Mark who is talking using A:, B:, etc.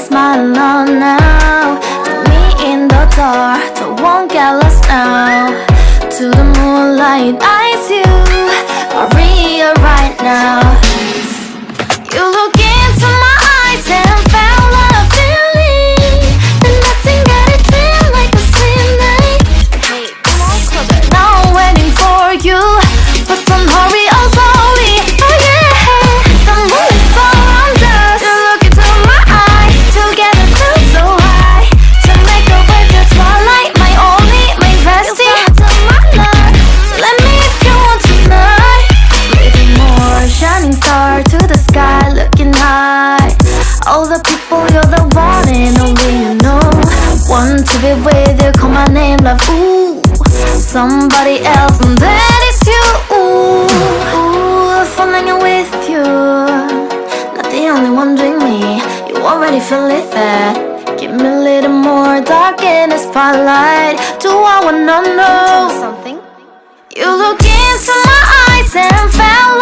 A: smile on now. Put me in the dark, so won't get lost now. To the moonlight, eyes you, Maria right now. You look into my eyes and found a feeling, and nothing got it feel like a slim night. Hey, come on closer. Now I'm waiting for you, but don't hurry, oh slowly. Oh yeah, the moon is so around us. You look into my eyes, together feel so high. To make a way to twilight, my only, my bestie. Let me if you want tonight. Living more, shining star to the sky, looking high. All the people, you're the one and only you know. Want to be with you, call my name, love, ooh. Somebody else, and that is you, ooh. Falling with you, not the only one doing me. You already feel it there. Give me a little more dark in the spotlight. Do I wanna know something? You look into my eyes and fell